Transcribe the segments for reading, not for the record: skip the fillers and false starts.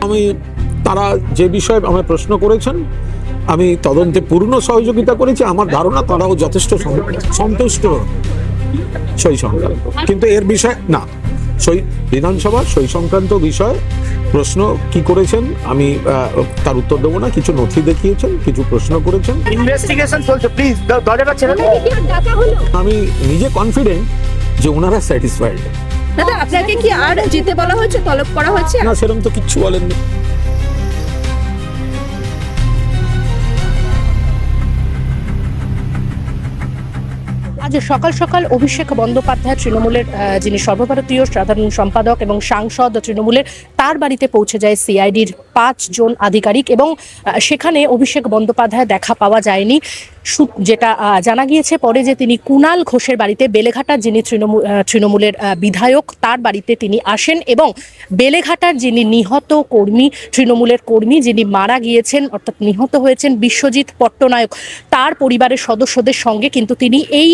আমি তারা যে বিষয়ে আমায় প্রশ্ন করেছেন আমি তদন্তে পূর্ণ সহযোগিতা করেছি। আমার ধারণা তারাও যথেষ্ট সন্তুষ্ট সই সংক্রান্ত, কিন্তু এর বিষয় না, সই বিধানসভা সই সংক্রান্ত বিষয়ে প্রশ্ন কি করেছেন আমি তার উত্তর দেবো না। কিছু নথি দেখিয়েছেন, কিছু প্রশ্ন করেছেন, ইনভেস্টিগেশন চলছে, প্লিজ দরজাটা ছেড়ে দিন। আমি নিজে কনফিডেন্ট যে ওনারা স্যাটিসফাইড। দাদা, আপনাকে কি আর যেতে বলা হয়েছে, তলব করা হয়েছে? না, সেরকম তো কিচ্ছু বলেননি। আজ সকাল সকাল অভিষেক বন্দ্যোপাধ্যায় তৃণমূলের যিনি সর্বভারতীয় সাধারণ সম্পাদক এবং সাংসদ তৃণমূলের, তার বাড়িতে পৌঁছে যায় সিআইডির 5 জন আধিকারিক এবং সেখানে অভিষেক বন্দ্যোপাধ্যায় দেখা পাওয়া যায়নি। যেটা জানা গিয়েছে পরে যে তিনি কুণাল ঘোষের বাড়িতে, বেলেঘাটার যিনি তৃণমূলের বিধায়ক, তার বাড়িতে তিনি আসেন এবং বেলেঘাটার যিনি নিহত কর্মী, তৃণমূলের কর্মী যিনি মারা গিয়েছেন অর্থাৎ নিহত হয়েছেন, বিশ্বজিৎ পট্টনায়ক, তার পরিবারের সদস্যদের সঙ্গে কিন্তু তিনি এই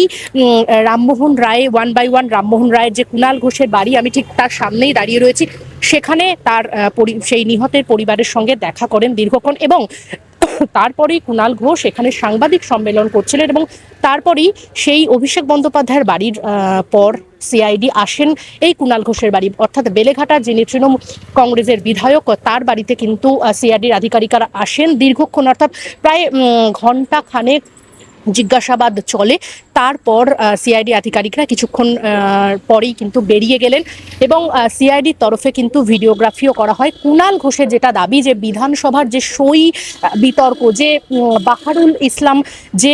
রামমোহন রায় 1 by 1 রামমোহন রায়ের যে কুণাল ঘোষের বাড়ি, আমি ঠিক তার সামনেই দাঁড়িয়ে রয়েছি, সেখানে তার সেই নিহতের পরিবারের সঙ্গে দেখা করেন দীর্ঘক্ষণ এবং তারপরেই কুণাল ঘোষ এখানে সাংবাদিক সম্মেলন করছিলেন এবং তারপরেই সেই অভিষেক বন্দ্যোপাধ্যায়ের বাড়ির পর সিআইডি আসেন এই কুণাল ঘোষের বাড়ি অর্থাৎ বেলেঘাটার যিনি তৃণমূল কংগ্রেসের বিধায়ক, তার বাড়িতে কিন্তু সিআইডির আধিকারিকরা আসেন দীর্ঘক্ষণ, অর্থাৎ প্রায় ঘন্টা খানেক জিজ্ঞাসাবাদ চলে। তারপর সিআইডি আধিকারিকরা কিছুক্ষণ পরেই কিন্তু বেরিয়ে গেলেন এবং সিআইডির তরফে কিন্তু ভিডিওগ্রাফিও করা হয়। কুণাল ঘোষের যেটা দাবি যে বিধানসভার যে সই বিতর্ক, যে বাহারুল ইসলাম যে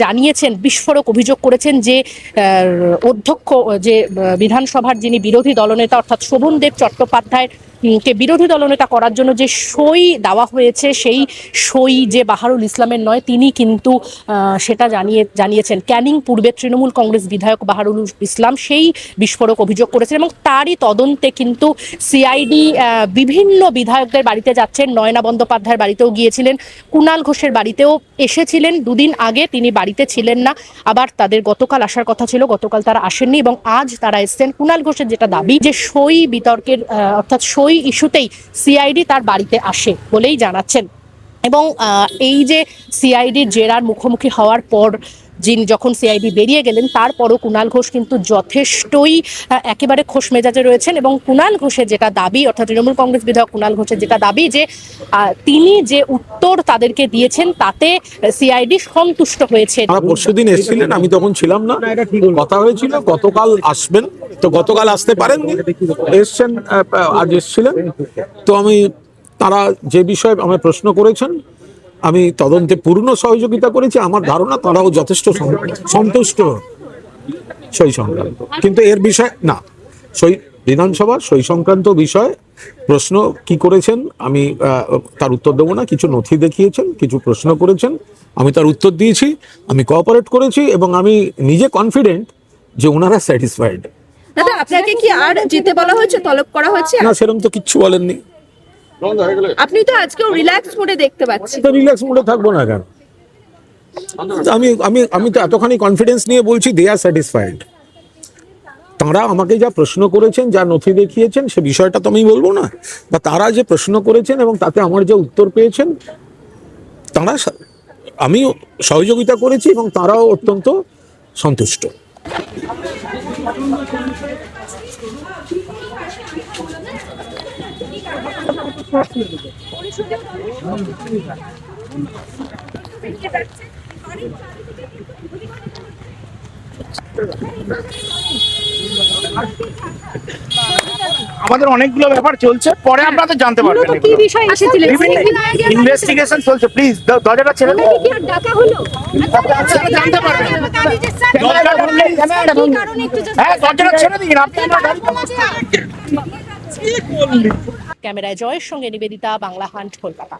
জানিয়েছেন, বিস্ফোরক অভিযোগ করেছেন যে অধ্যক্ষ, যে বিধানসভার যিনি বিরোধী দলনেতা অর্থাৎ শোভনদেব চট্টোপাধ্যায় কে বিরোধী দলনেতা করার জন্য যে সই দেওয়া হয়েছে, সেই সই যে বাহারুল ইসলামের নয়, তিনি কিন্তু সেটা জানিয়েছেন ক্যানিং পূর্বের তৃণমূল কংগ্রেস বিধায়ক বাহারুল ইসলাম সেই বিস্ফোরক অভিযোগ করেছেন এবং তারই তদন্তে কিন্তু সিআইডি বিভিন্ন বিধায়কদের বাড়িতে যাচ্ছেন। নয়না বন্দ্যোপাধ্যায়ের বাড়িতেও গিয়েছিলেন, কুণাল ঘোষের বাড়িতেও এসেছিলেন, দুদিন আগে তিনি বাড়িতে ছিলেন না, আবার তাদের গতকাল আসার কথা ছিল, গতকাল তারা আসেননি এবং আজ তারা এসছেন। কুণাল ঘোষের যেটা দাবি যে সই বিতর্কের অর্থাৎ সই ইস্যুতেই সিআইডি তার বাড়িতে আসে বলেই জানাচ্ছেন এবং এই যে সিআইডির জেরার মুখোমুখি হওয়ার পর যখন সিআইডি বেরিয়ে গেলেন, তারপরও কুণাল ঘোষ কিন্তু যথেষ্টই একেবারে খোশ মেজাজে রয়েছেন এবং কুণাল ঘোষের যেটা দাবি অর্থাৎ তৃণমূল কংগ্রেস বিধায়ক কুণাল ঘোষের যেটা দাবি যে তিনি যে উত্তর তাদেরকে দিয়েছেন তাতে সিআইডি সন্তুষ্ট হয়েছে। পরশুদিন এসেছিলেন, আমি তখন ছিলাম না, কথা হয়েছিল গতকাল আসবেন, তো গতকাল আসতে পারেননি, এসছেন আজ এসেছিলেন। তো আমি তারা যে বিষয়ে আমায় প্রশ্ন করেছেন আমি তদন্তে পূর্ণ সহযোগিতা করেছি। আমার ধারণা তারাও যথেষ্ট সন্তুষ্ট সই সংক্রান্ত, কিন্তু এর বিষয় না, সই বিধানসভা সই সংক্রান্ত বিষয়ে প্রশ্ন কি করেছেন আমি তার উত্তর দেবো না। কিছু নথি দেখিয়েছেন, কিছু প্রশ্ন করেছেন, আমি তার উত্তর দিয়েছি, আমি কোঅপারেট করেছি এবং আমি নিজে কনফিডেন্ট যে ওনারা স্যাটিসফাইড। দাদা, আপনাকে কি আর যেতে বলা হয়েছে, তলব করা হয়েছে? না, সেরকম তো কিচ্ছু বলেননি। আপনি তো আজকেও রিল্যাক্স মোডে দেখতে পাচ্ছি। তো রিল্যাক্স মোডে থাকবো না কেন? আমি আমি আমি তো এতখানি কনফিডেন্স নিয়ে বলছি দে আর স্যাটিসফাইড। তারা আমাকে যা প্রশ্ন করেছেন, যা নথি দেখিয়েছেন, সে বিষয়টা তো আমি বলবো না, বা তারা যে প্রশ্ন করেছেন এবং তাতে আমার যে উত্তর পেয়েছেন, তারা আমি সহযোগিতা করেছি এবং তারাও অত্যন্ত সন্তুষ্ট। আমাদের অনেকগুলো ব্যাপার চলছে, পরে আপনাদের জানতে পারবেন। কি বিষয় এসেছিলেন? ইনভেস্টিগেশন চলছে, প্লিজ দরজাটা ছেড়ে দিন। কি আর ডাকা হলো? জানতে পারবেন। হ্যাঁ, দরজাটা ছেড়ে দিন, আপনি আমার গাড়ি। ক্যামেরায় জয়ের সঙ্গে নিবেদিতা, বাংলা হান্ট, কলকাতা।